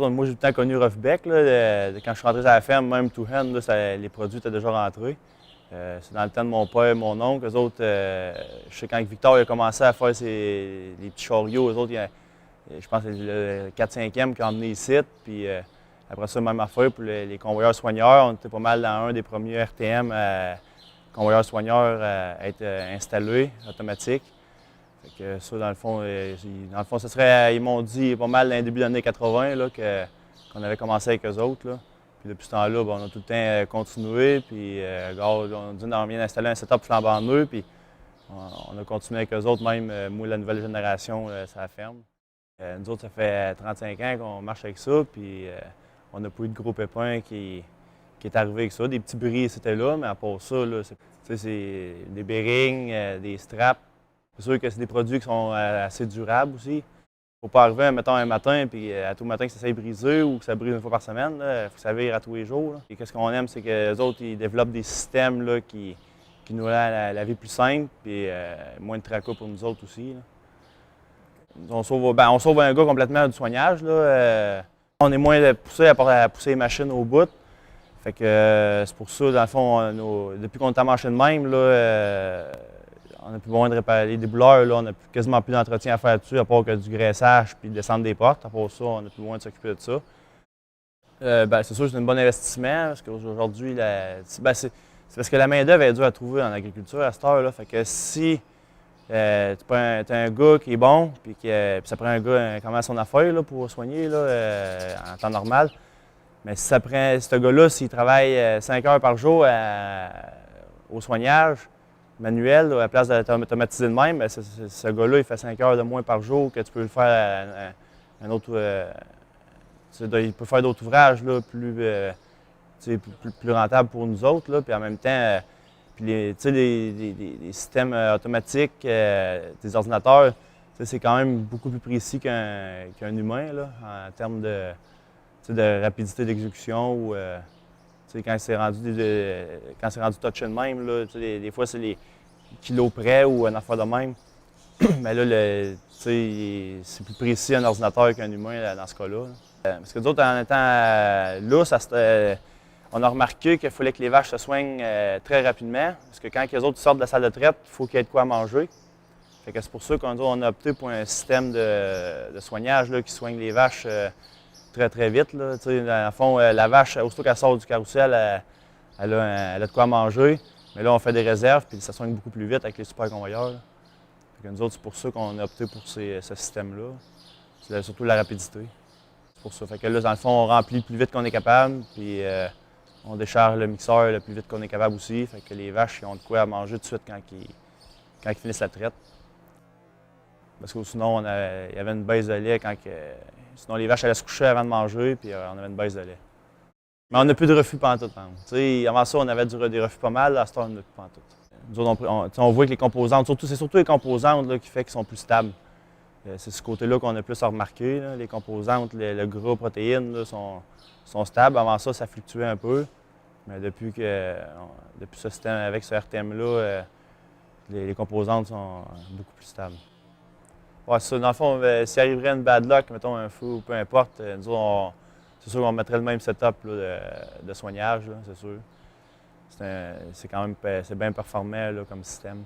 moi, j'ai tout le temps connu Roughbec. Quand je suis rentré à la ferme, même tout hen, les produits étaient déjà rentrés. C'est dans le temps de mon père et mon oncle. Eux autres, je sais quand Victor a commencé à faire les petits chariots, eux autres, je pense que c'est le 4-5e qui a emmené ici. Puis après ça, même affaire pour les convoyeurs soigneurs. On était pas mal dans un des premiers RTM convoyeurs soigneurs à être installés, automatiques. Fait que ça, dans le fond, ça serait, ils m'ont dit pas mal dans le début des années 80 là, qu'on avait commencé avec eux autres. Là. Puis depuis ce temps-là, on a tout le temps continué. Puis on a dit qu'on vient d'installer un setup flambant neuf. Puis on a continué avec eux autres, même moi, la nouvelle génération, ça la ferme. Nous autres, ça fait 35 ans qu'on marche avec ça. Puis on n'a pas eu de gros pépins qui est arrivé avec ça. Des petits bris, c'était là, mais à part ça, c'est des bearings, des straps. C'est sûr que c'est des produits qui sont assez durables aussi. Il ne faut pas arriver, mettons, un matin, puis à tout matin que ça s'est brisé ou que ça brise une fois par semaine. Il faut que ça vire à tous les jours. Là. Et qu'est-ce qu'on aime, c'est que les autres, ils développent des systèmes là, qui nous rendent la vie plus simple, puis moins de tracas pour nous autres aussi. Là. On sauve un gars complètement du soignage. Là. On est moins poussé à pousser les machines au bout. Fait que c'est pour ça, dans le fond, depuis qu'on est à marcher de même, là, on n'a plus besoin de réparer les débouleurs, là, on n'a quasiment plus d'entretien à faire dessus, à part que du graissage puis descendre des portes. À part ça, on n'a plus besoin de s'occuper de ça. C'est sûr que c'est un bon investissement, parce qu'aujourd'hui, c'est parce que la main-d'œuvre est dure à trouver en agriculture à cette heure-là. Fait que si tu as un gars qui est bon, puis ça prend un gars qui commence son affaire là, pour soigner là, en temps normal, mais si ça prend ce gars-là, s'il travaille 5 heures par jour au soignage manuel, à la place d'automatiser de même, ce gars-là, il fait 5 heures de moins par jour que tu peux le faire un autre. Il peut faire d'autres ouvrages là, plus rentables pour nous autres. Là, puis en même temps, les systèmes automatiques, des ordinateurs, c'est quand même beaucoup plus précis qu'un humain là, en termes de rapidité d'exécution ou quand c'est rendu touché de même, là, des fois c'est les kilos près ou un affaire de même. Mais là, c'est plus précis un ordinateur qu'un humain là, dans ce cas-là. Parce que nous autres, en étant là, on a remarqué qu'il fallait que les vaches se soignent très rapidement. Parce que quand les autres sortent de la salle de traite, il faut qu'il y ait de quoi manger. Fait que c'est pour ça qu'on a opté pour un système de soignage là, qui soigne les vaches très, très vite. Là. Dans le fond, la vache, aussitôt qu'elle sort du carrousel, elle a de quoi manger. Mais là, on fait des réserves, puis ça soigne beaucoup plus vite avec les super convoyeurs. Là. Fait que nous autres, c'est pour ça qu'on a opté pour ce système-là. C'est surtout la rapidité. C'est pour ça. Fait que là, dans le fond, on remplit le plus vite qu'on est capable, puis on décharge le mixeur le plus vite qu'on est capable aussi. Fait que les vaches, ils ont de quoi manger tout de suite quand ils finissent la traite. Parce que sinon, il y avait une baisse de lait sinon, les vaches allaient se coucher avant de manger, puis on avait une baisse de lait. Mais on n'a plus de refus pantoute. Avant ça, on avait des refus pas mal, à ce temps, on n'a plus pantoute. Nous autres, on voit que les composantes, c'est surtout les composantes là, qui font qu'ils sont plus stables. C'est ce côté-là qu'on a plus à remarquer. Là. Les composantes, le gras, protéines là, sont stables. Avant ça, ça fluctuait un peu. Mais depuis ce système, avec ce RTM-là, les composantes sont beaucoup plus stables. Ouais, c'est ça. Dans le fond, s'il arriverait une bad luck, mettons un fou ou peu importe, nous autres, c'est sûr qu'on mettrait le même setup là, de soignage, c'est sûr. C'est quand même bien performant là, comme système.